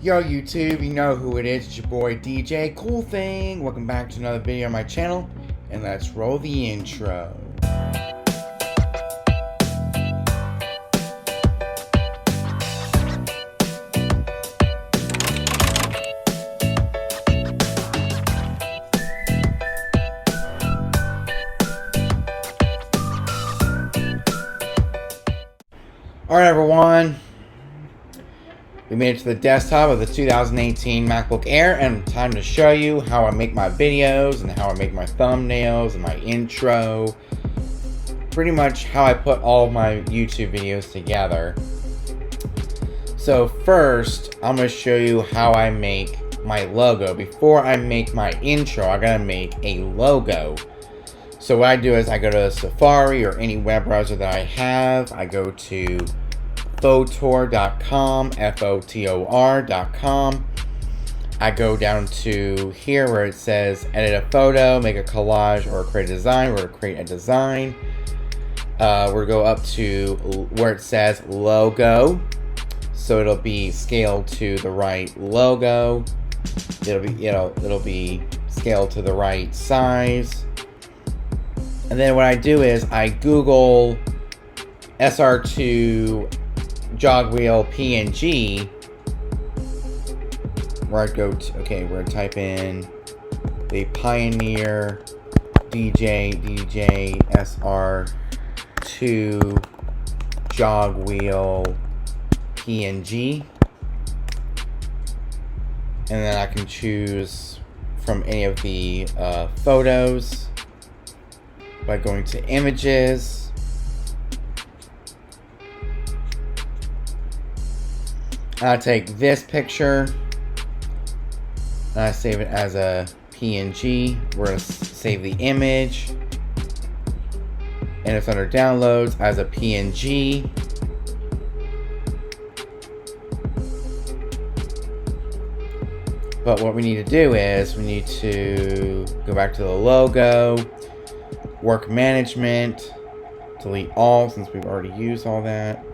Yo YouTube, you know who it is, it's your boy DJ Cool Thing. Welcome back to another video on my channel, and let's roll the intro. Alright everyone, we made it to the desktop of the 2018 MacBook Air, and time to show you how I make my videos and how I make my thumbnails and my intro. Pretty much how I put all of my YouTube videos together. So first, I'm going to show you how I make my logo. Before I make my intro, I gotta make a logo. So what I do is I go to Safari or any web browser that I have. I go to Fotor.com, Fotor.com. I go down to here where it says edit a photo, make a collage, or create a design. We're going to create a design. We're going to go up to where it says logo. So it'll be scaled to the right logo. It'll be scaled to the right size. And then what I do is I Google SR2 jogwheel PNG, where I go to, okay, we're gonna type in the Pioneer DJ SR2 jogwheel PNG, and then I can choose from any of the photos by going to images. I take this picture and I save it as a PNG. We're going to save the image, and it's under downloads as a PNG. But what we need to do is we need to go back to the logo, work management, delete all since we've already used all that.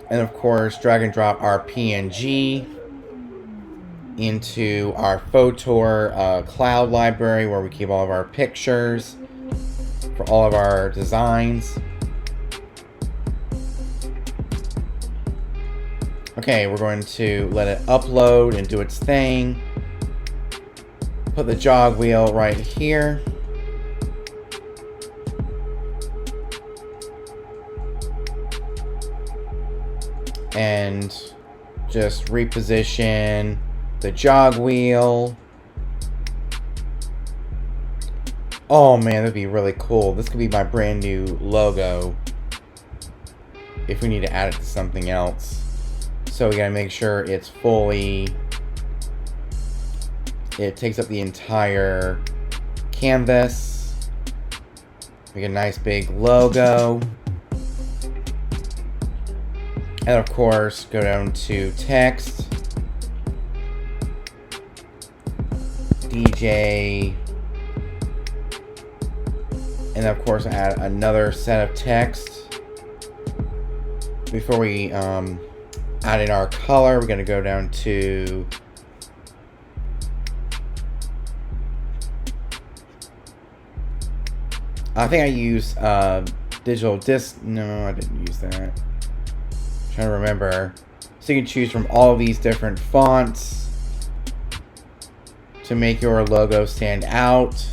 And of course, drag and drop our PNG into our Fotor cloud library where we keep all of our pictures for all of our designs. Okay, we're going to let it upload and do its thing. Put the jog wheel right here. And just reposition the jog wheel. Oh man, that'd be really cool. This could be my brand new logo if we need to add it to something else. So we gotta make sure it's fully, it takes up the entire canvas. Make a nice big logo. And of course, go down to text, DJ, and of course add another set of text. Before we add in our color, we're going to go down to I think I used digital disc. No, I didn't use that. Trying to remember. So you can choose from all of these different fonts to make your logo stand out.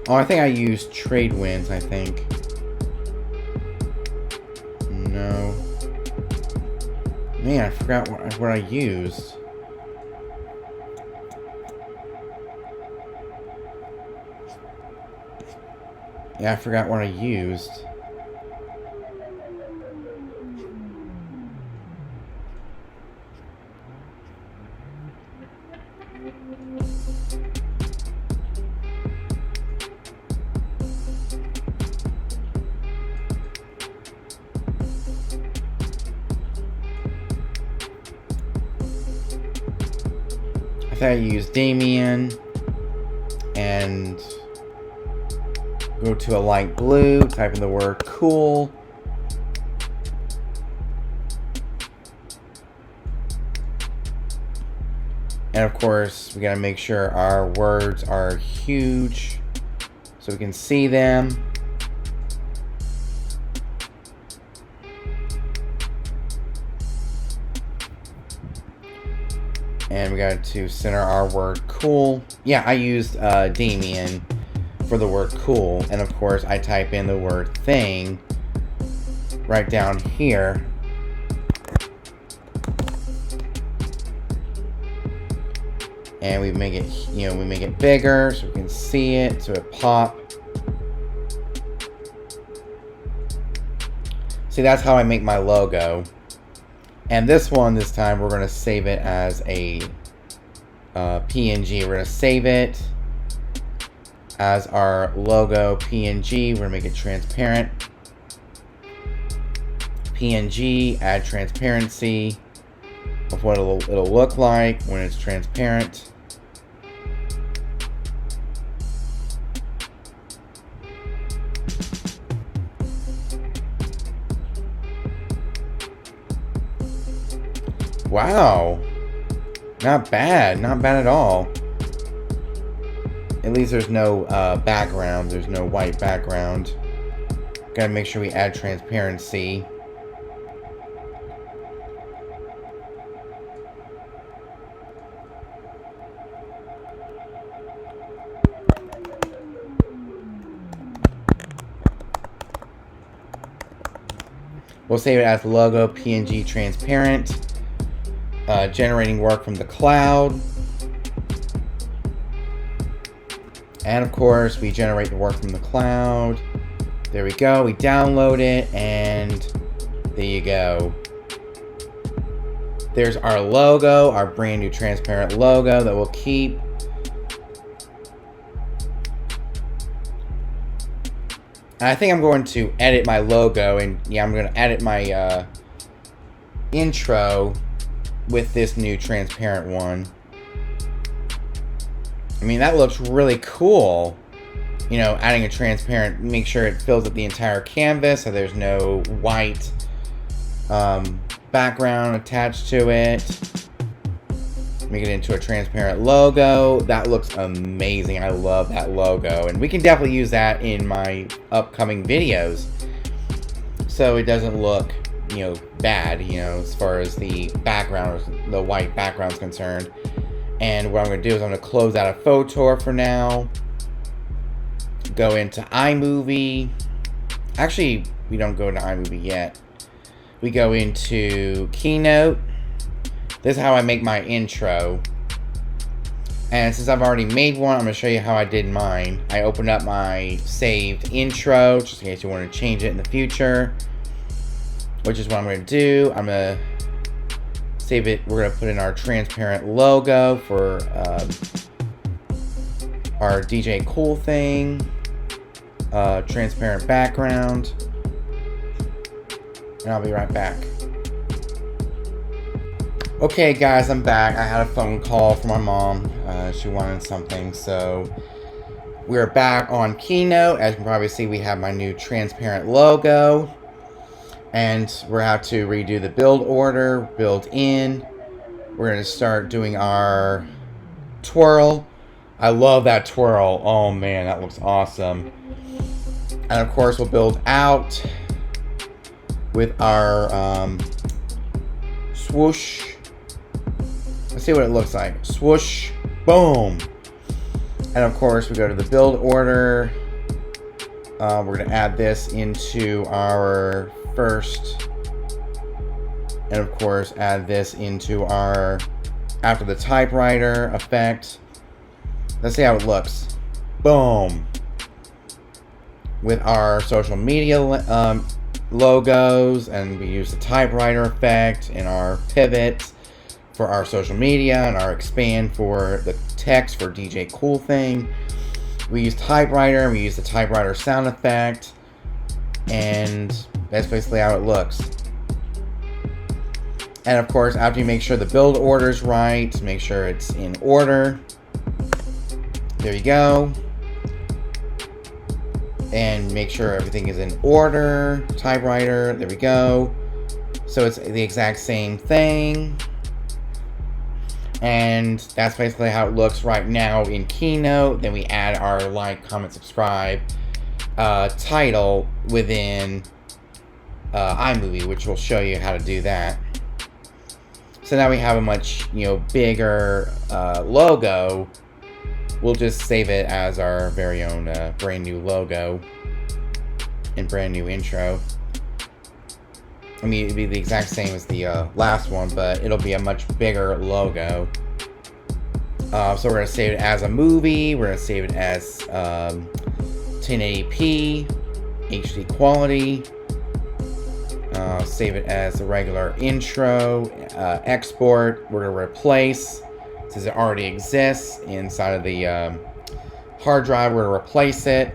Oh, I think I used Tradewinds, I think. No. Man, I forgot what I used. Yeah, I forgot what I used. thought I used Damien and go to a light blue, type in the word cool. And of course, we gotta make sure our words are huge so we can see them. And we got to center our word cool. Yeah, I used Damien for the word cool. And of course, I type in the word thing right down here. And we make it, we make it bigger so we can see it, so it pop. See, that's how I make my logo. And this time, we're going to save it as a PNG. We're going to save it as our logo PNG. We're going to make it transparent. PNG, add transparency of what it'll look like when it's transparent. Wow, not bad at all. At least there's no background, there's no white background. Gotta make sure we add transparency. We'll save it as logo PNG transparent. Generating work from the cloud. And of course, we generate the work from the cloud. There we go. We download it, and there you go. There's our logo, our brand new transparent logo that we'll keep. And I think I'm going to edit my logo, and yeah, I'm going to edit my intro with this new transparent one. I mean, that looks really cool. Adding a transparent, make sure it fills up the entire canvas so there's no white background attached to it. Make it into a transparent logo. That looks amazing. I love that logo. And we can definitely use that in my upcoming videos so it doesn't look bad, as far as the background, the white background is concerned. And what I'm going to do is I'm going to close out of Photor for now. Go into iMovie. Actually, we don't go into iMovie yet. We go into Keynote. This is how I make my intro. And since I've already made one, I'm going to show you how I did mine. I opened up my saved intro, just in case you want to change it in the future. Which is what I'm going to do. I'm going to save it. We're going to put in our transparent logo for our DJ Cool thing. Transparent background. And I'll be right back. Okay guys, I'm back. I had a phone call from my mom. She wanted something, so we're back on Keynote. As you can probably see, we have my new transparent logo. And we're going to have to redo the build order, build in. We're going to start doing our twirl. I love that twirl. Oh man, that looks awesome. And of course, we'll build out with our swoosh. Let's see what it looks like. Swoosh, boom. And of course, we go to the build order. We're going to add this into our first, and of course add this into our after the typewriter effect. Let's see how it looks. Boom. With our social media logos, and we use the typewriter effect in our pivot for our social media and our expand for the text for DJ Cool thing. We use typewriter, and we use the typewriter sound effect, and that's basically how it looks. And of course, after you make sure the build order is right, make sure it's in order. There you go. And make sure everything is in order. Typewriter, there we go. So it's the exact same thing. And that's basically how it looks right now in Keynote. Then we add our like, comment, subscribe title within iMovie, which will show you how to do that. So now we have a much, bigger logo. We'll just save it as our very own brand new logo and brand new intro. I mean, it'd be the exact same as the last one, but it'll be a much bigger logo. So we're going to save it as a movie. We're going to save it as 1080p, HD quality. Save it as a regular intro. Export. We're going to replace, since it already exists inside of the hard drive, we're going to replace it.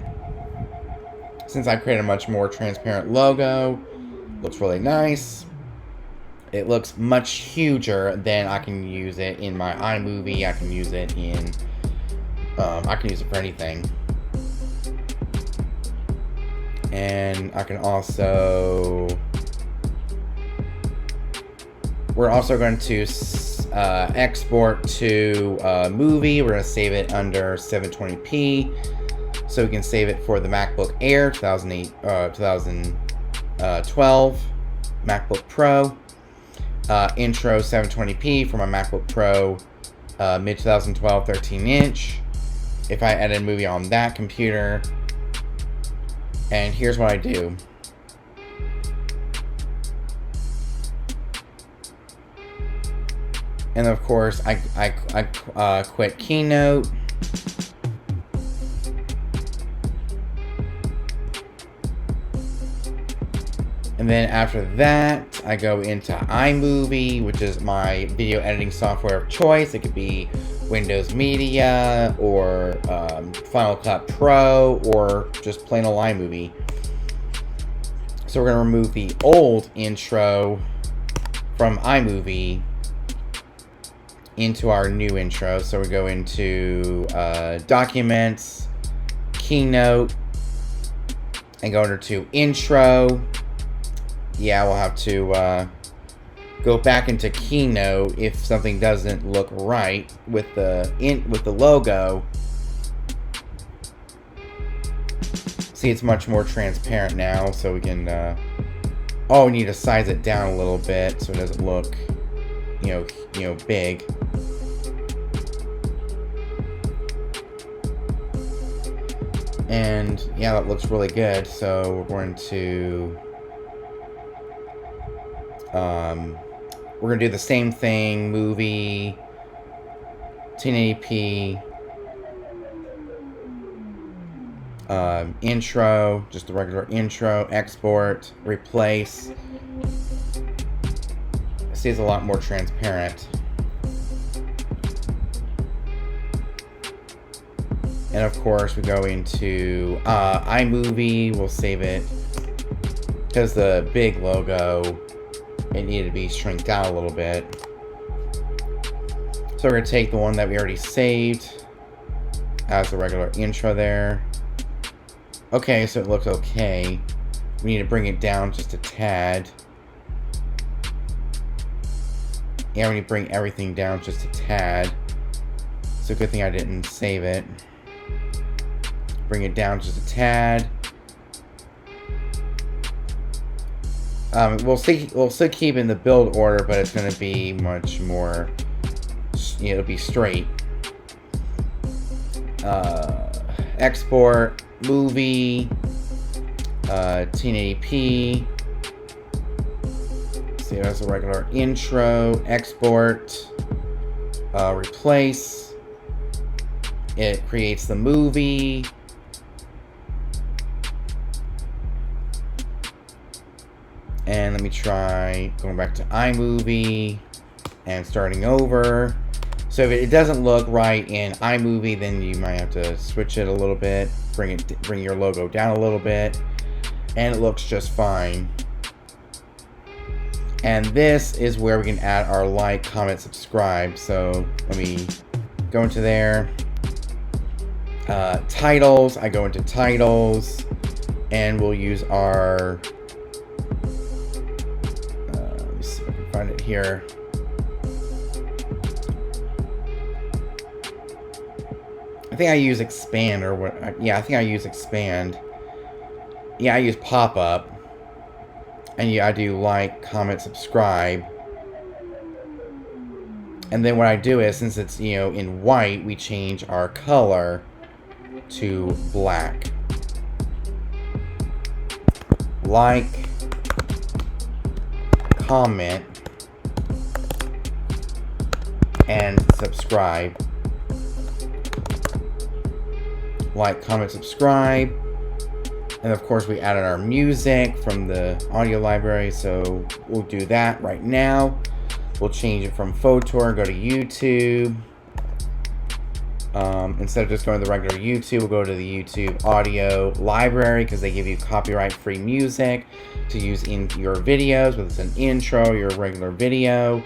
Since I created a much more transparent logo, looks really nice. It looks much huger than I can use it in my iMovie. I can use it in, I can use it for anything. And I can also, we're also going to export to movie. We're going to save it under 720p. So we can save it for the MacBook Air 2012 MacBook Pro. Intro 720p for my MacBook Pro mid 2012 13-inch. If I edit a movie on that computer, and here's what I do. And of course, I quit Keynote. And then after that, I go into iMovie, which is my video editing software of choice. It could be Windows Media or Final Cut Pro or just plain old iMovie. So we're going to remove the old intro from iMovie into our new intro. So we go into Documents, Keynote, and go under to Intro. Yeah, we'll have to go back into Keynote if something doesn't look right with the logo. See, it's much more transparent now, so we can. We need to size it down a little bit so it doesn't look, big. And yeah, that looks really good. So we're going to. We're gonna do the same thing, movie, 1080p, intro, just the regular intro, export, replace. See, it's a lot more transparent. And of course, we go into iMovie, we'll save it, because the big logo, it needed to be shrinked down a little bit. So we're going to take the one that we already saved as the regular intro there. Okay, so it looks okay. We need to bring it down just a tad. Yeah, we need to bring everything down just a tad. It's a good thing I didn't save it. Bring it down just a tad. We'll still keep in the build order, but it's going to be much more, it'll be straight. Export, movie, 1080p. See, that's a regular intro, export, replace. It creates the movie. And let me try going back to iMovie and starting over. So if it doesn't look right in iMovie, then you might have to switch it a little bit, bring your logo down a little bit, and it looks just fine. And this is where we can add our like, comment, subscribe. So let me go into there. Titles, I go into titles, and we'll use our, let me see if I can find it here. I think I use expand or what, yeah, I think I use expand. Yeah, I use pop-up. And yeah, I do like, comment, subscribe. And then what I do is, since it's, you know, in white, we change our color to black. Like, comment, and subscribe. Like, comment, subscribe. And of course we added our music from the audio library, so we'll do that right now. We'll change it from Photor, go to YouTube. Instead of just going to the regular YouTube, we'll go to the YouTube audio library because they give you copyright-free music to use in your videos, whether it's an intro, your regular video.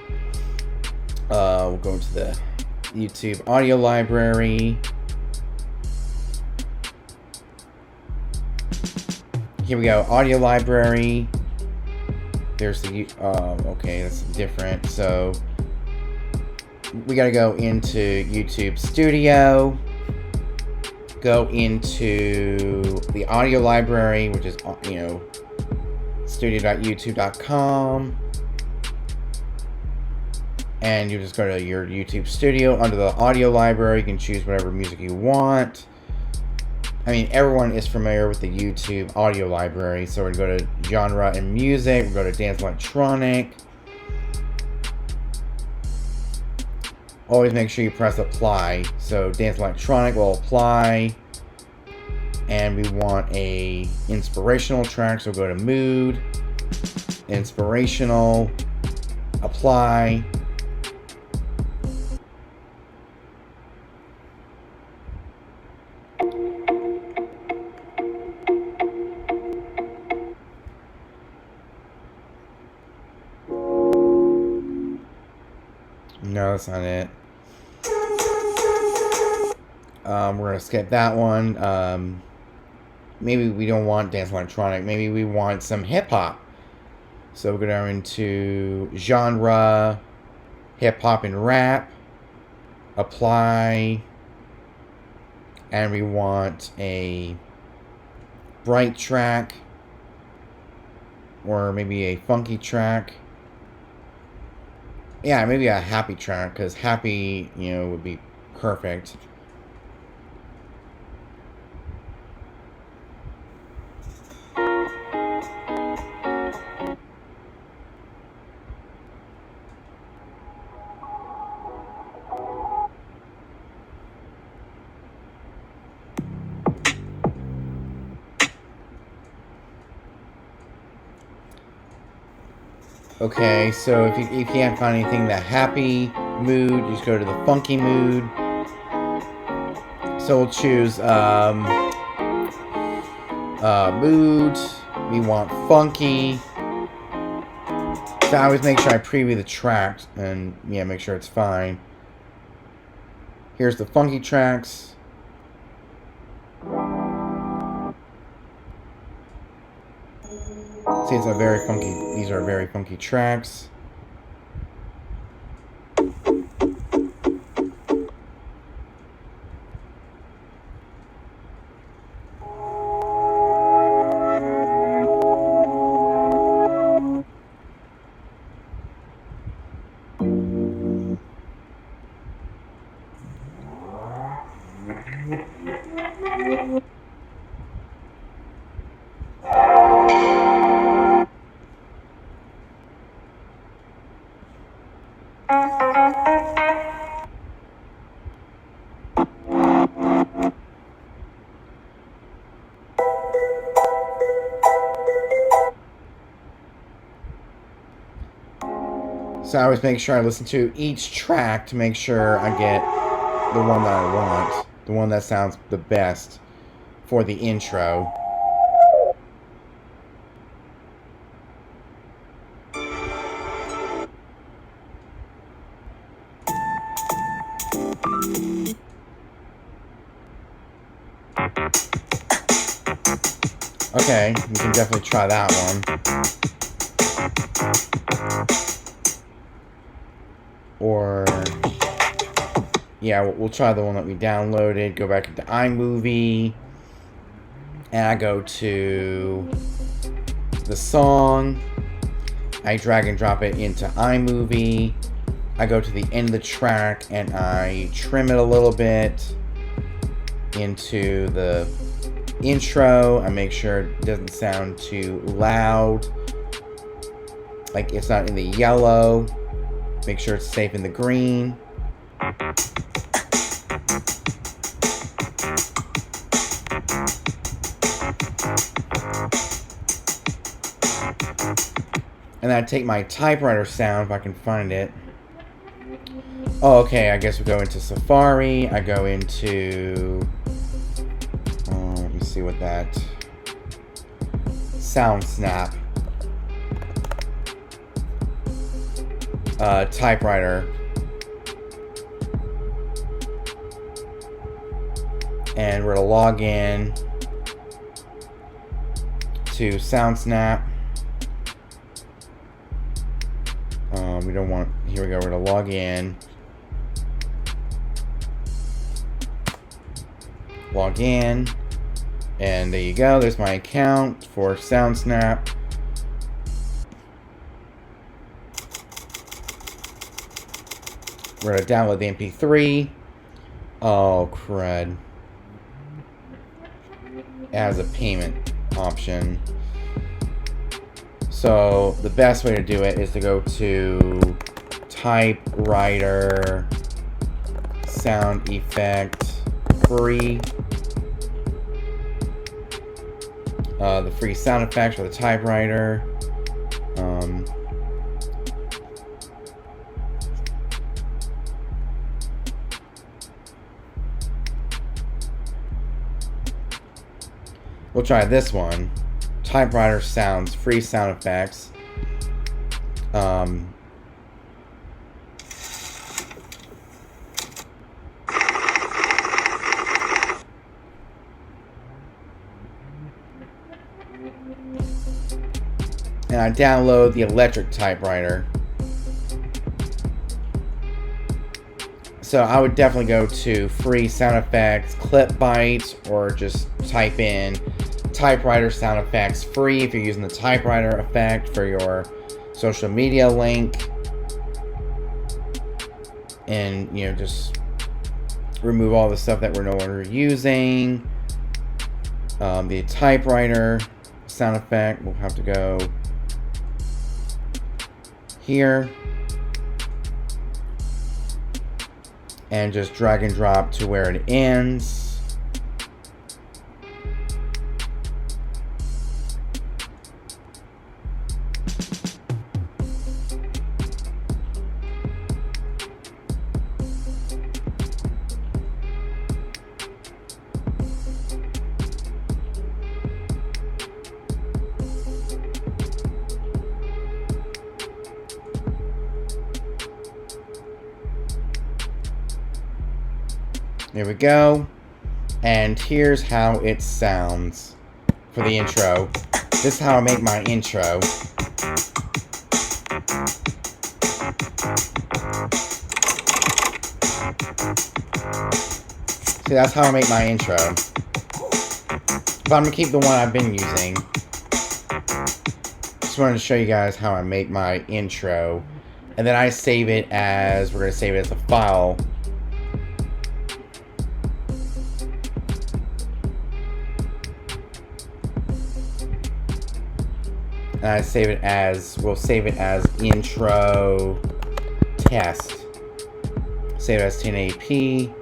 We'll go into the YouTube audio library. Here we go, audio library. There's the, okay, that's different. So we gotta go into YouTube Studio, go into the audio library, which is, you know, studio.youtube.com. And you just go to your YouTube Studio. Under the audio library, you can choose whatever music you want. I mean, everyone is familiar with the YouTube audio library. So we're going to go to genre and music. We'll go to dance electronic. Always make sure you press apply. So dance electronic will apply. And we want a inspirational track. So we'll go to mood, inspirational, apply. No, that's not it. We're going to skip that one. Maybe we don't want dance electronic. Maybe we want some hip-hop. So we're going to go into genre, hip-hop and rap, apply, and we want a bright track, or maybe a funky track. Yeah, maybe a happy track, because happy, you know, would be perfect. Okay, so if you can't find anything that happy mood, you just go to the funky mood. So we'll choose mood. We want funky. So I always make sure I preview the tracks and yeah, make sure it's fine. Here's the funky tracks. See, it's a very funky, these are very funky tracks. So I always make sure I listen to each track to make sure I get the one that I want. The one that sounds the best for the intro. Okay, we can definitely try that one. Or, yeah, we'll try the one that we downloaded. Go back into iMovie. And I go to the song. I drag and drop it into iMovie. I go to the end of the track and I trim it a little bit into the intro. I make sure it doesn't sound too loud. Like it's not in the yellow. Make sure it's safe in the green. And then I take my typewriter sound, if I can find it. Oh, okay, I guess we go into Safari. I go into... let me see what that... Sound Snap. Typewriter. And we're going to log in to Sound Snap. We don't want... Here we go. We're going to log in. Log in. And there you go. There's my account for SoundSnap. We're going to download the MP3. Oh, crud. As a payment option. So the best way to do it is to go to typewriter sound effect free. The free sound effects for the typewriter. We'll try this one. Typewriter sounds, free sound effects. And I download the electric typewriter. So I would definitely go to free sound effects, clip bytes, or just type in typewriter sound effects free if you're using the typewriter effect for your social media link. And, you know, just remove all the stuff that we're no longer using. The typewriter sound effect will have to go here. And just drag and drop to where it ends. There we go. And here's how it sounds for the intro. This is how I make my intro. See, that's how I make my intro. But I'm going to keep the one I've been using. Just wanted to show you guys how I make my intro. And then I save it as, we're going to save it as a file. And I save it as, we'll save it as intro test. Save it as 1080p.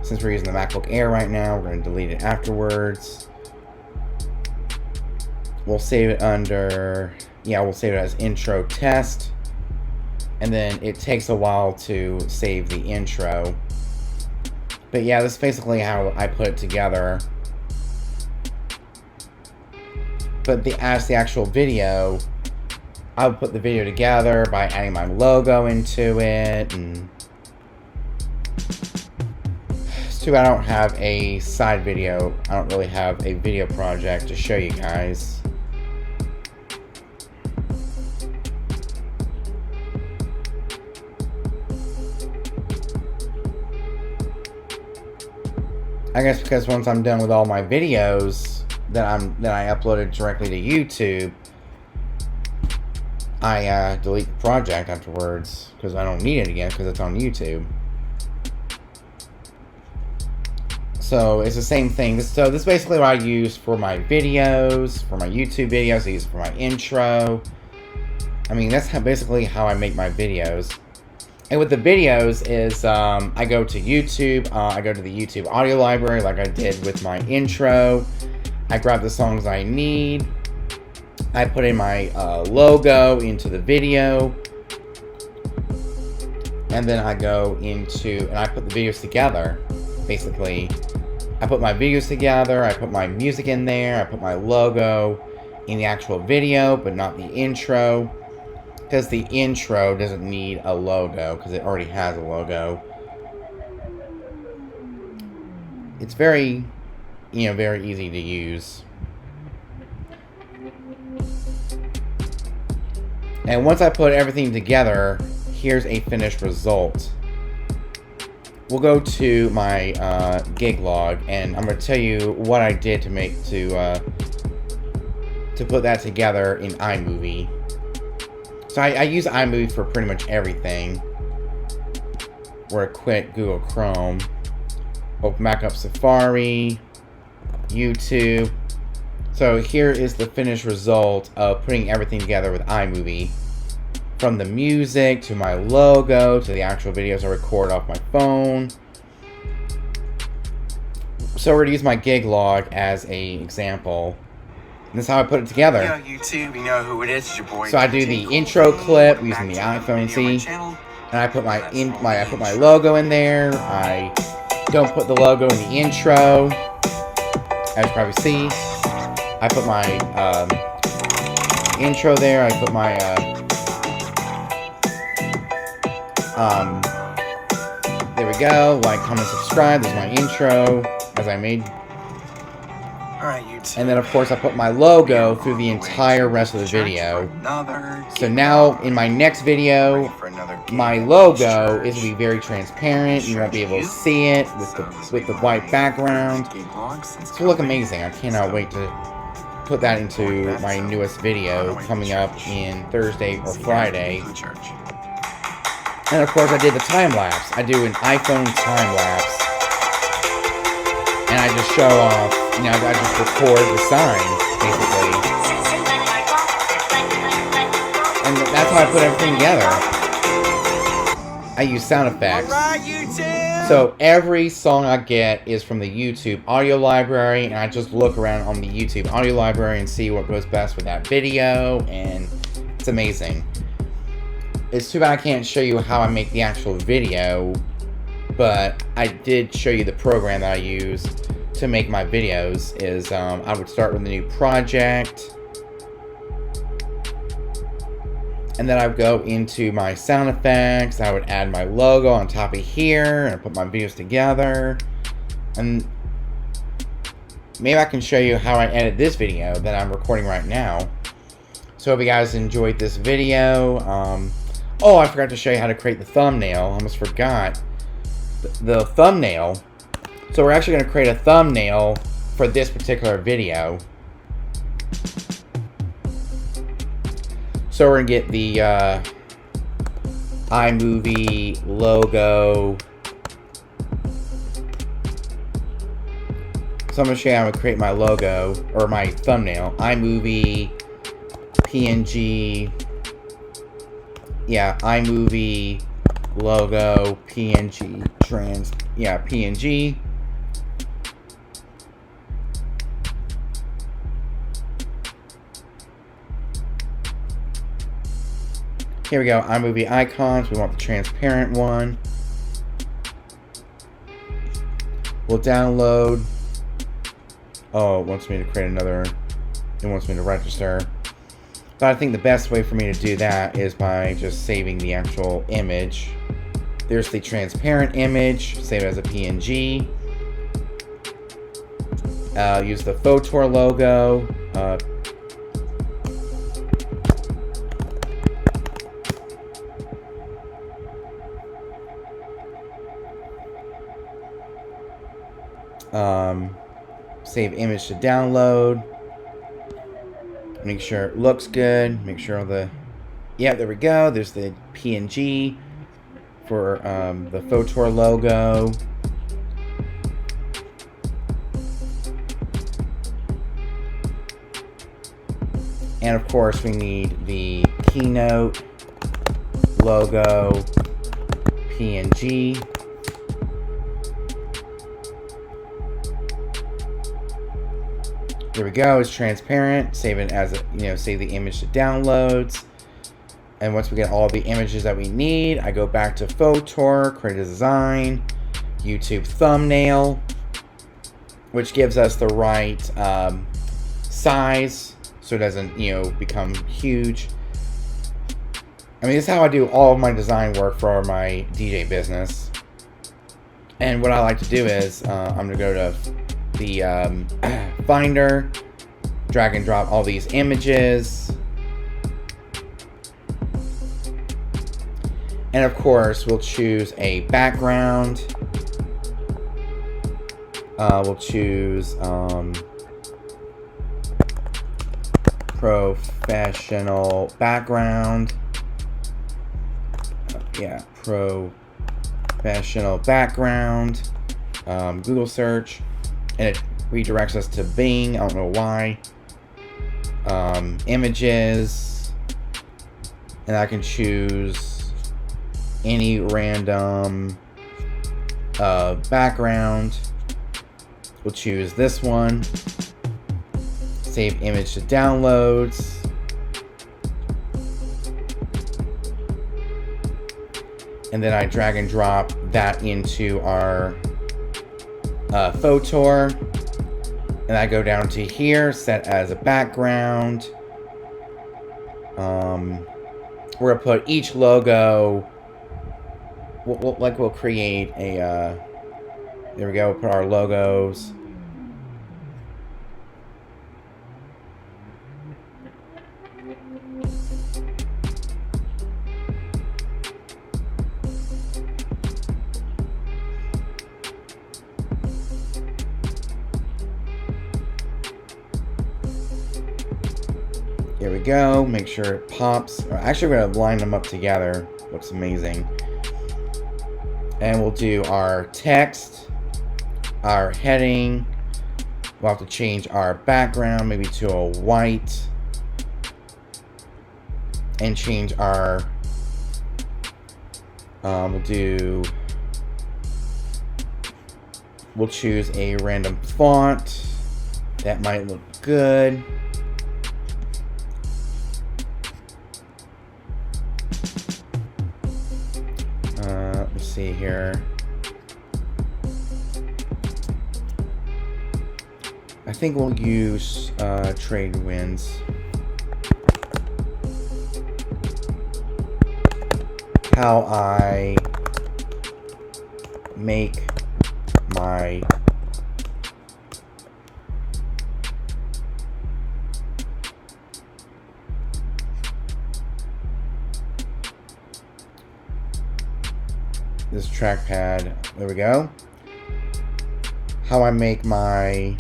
Since we're using the MacBook Air right now, we're going to delete it afterwards. We'll save it under, yeah, we'll save it as intro test. And then it takes a while to save the intro. But yeah, this is basically how I put it together. But as the actual video, I would put the video together by adding my logo into it and too bad I don't have a side video. I don't really have a video project to show you guys. I guess because once I'm done with all my videos that I uploaded directly to YouTube, I delete the project afterwards because I don't need it again because it's on YouTube. So it's the same thing. So this is basically what I use for my videos, for my YouTube videos. I use it for my intro. I mean, that's basically how I make my videos. And with the videos is, I go to YouTube, I go to the YouTube audio library like I did with my intro. I grab the songs I need. I put in my logo into the video. And then I go into, and I put the videos together, basically. I put my videos together, I put my music in there, I put my logo in the actual video, but not the intro. Because the intro doesn't need a logo, because it already has a logo. It's very, very easy to use. And once I put everything together, here's a finished result. We'll go to my gig log, and I'm going to tell you what I did to put that together in iMovie. So I use iMovie for pretty much everything. Where I quit Google Chrome. Open back up Safari, YouTube. So here is the finished result of putting everything together with iMovie. From the music, to my logo, to the actual videos I record off my phone. So we're going to use my gig log as an example. And this is how I put it together. Yo, YouTube, you know who it is. It's your boy. So I do the intro clip using the iPhone, see? And I put I put my logo in there. I don't put the logo in the intro, as you probably see. I put my intro there. I put my there we go. Like, comment, subscribe. There's my intro as I made. Alright, YouTube. And then, of course, I put my logo through the entire rest of the video. So now, in my next video, my logo is going to be very transparent. You won't be able to see it with the white background. It's going to look amazing. I cannot wait to put that into my newest video coming up in Thursday or Friday. And, of course, I did the time-lapse. I do an iPhone time-lapse. And I just show off, I just record the signs, basically. And that's how I put everything together. I use sound effects. So every song I get is from the YouTube audio library, and I just look around on the YouTube audio library and see what goes best with that video, and it's amazing. It's too bad I can't show you how I make the actual video, but I did show you the program that I use to make my videos. Is I would start with a new project, and then I would go into my sound effects. I would add my logo on top of here, and I put my videos together. And maybe I can show you how I edit this video that I'm recording right now. So hope you guys enjoyed this video. Oh, I forgot to show you how to create the thumbnail. I almost forgot. The thumbnail. So we're actually going to create a thumbnail for this particular video. So we're going to get the iMovie logo. So I'm going to show you how to create my logo, or my thumbnail. iMovie, PNG. Yeah, iMovie, logo, PNG, PNG. Here we go, iMovie icons. We want the transparent one. We'll download. Oh, it wants me to create another. It wants me to register. But I think the best way for me to do that is by just saving the actual image. There's the transparent image, save it as a PNG. Use the Photor logo. Save image to download. Make sure it looks good. Make sure all the... Yeah, there we go. There's the PNG for the Photor logo. And of course, we need the Keynote logo PNG. There we go. It's transparent. Save it as a, save the image to downloads. And once we get all the images that we need, I go back to Photor, create a design, YouTube thumbnail, which gives us the right size so it doesn't, become huge. I mean, this is how I do all of my design work for my DJ business. And what I like to do is, I'm going to go to the Finder, drag and drop all these images. And of course, we'll choose a background. We'll choose professional background. Professional background. Google search. And it redirects us to Bing. I don't know why. Images. And I can choose any random background. We'll choose this one. Save image to downloads. And then I drag and drop that into our Photor. And I go down to here, set as a background. We're gonna put each logo. We'll create a, there we go, we'll put our logos. Here we go, make sure it pops. Actually, we're gonna line them up together. Looks amazing. And we'll do our text, our heading. We'll have to change our background maybe to a white. And change our, we'll choose a random font. That might look good. Let's see here. I think we'll use Trade Winds. How I make my this trackpad. There we go. How I make my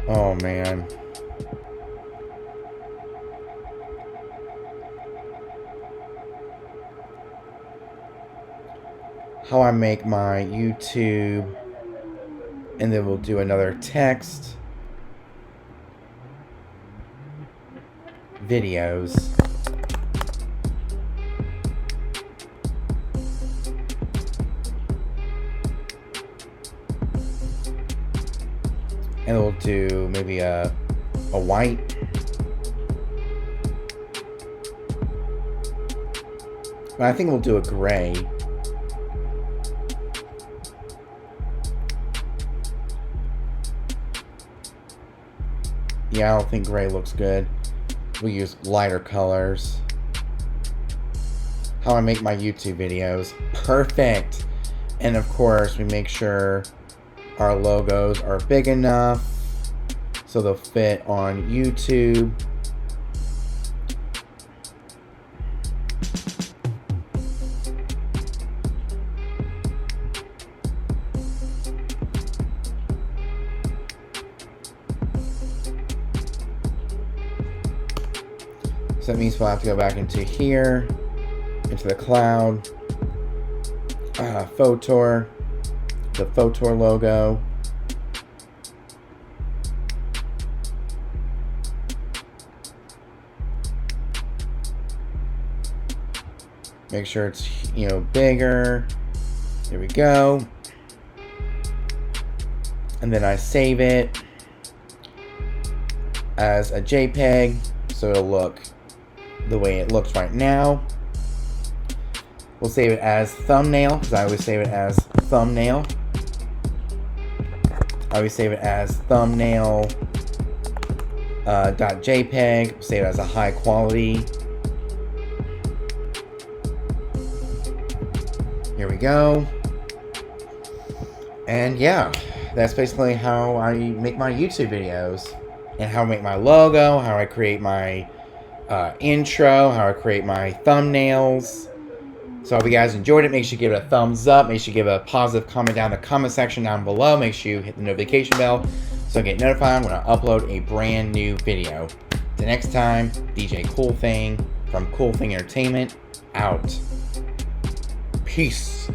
oh man. How I make my YouTube, and then we'll do another text, videos, and we'll do maybe a white. But I think we'll do a gray. Yeah, I don't think gray looks good. We'll use lighter colors. How I make my YouTube videos. Perfect! And of course, we make sure our logos are big enough so they'll fit on YouTube. So that means we'll have to go back into here, into the cloud, Photor, the Photor logo. Make sure it's, bigger. There we go. And then I save it as a JPEG, so it'll look the way it looks right now. We'll save it as thumbnail, because I always save it as thumbnail. I always save it as thumbnail .jpeg. Save it as a high quality. Here we go. And yeah, that's basically how I make my YouTube videos. And how I make my logo, how I create my intro, how I create my thumbnails. So I hope you guys enjoyed it. Make sure you give it a thumbs up. Make sure you give a positive comment down in the comment section down below. Make sure you hit the notification bell so I get notified when I upload a brand new video. Till next time, DJ Cool Thing from Cool Thing Entertainment out. Peace.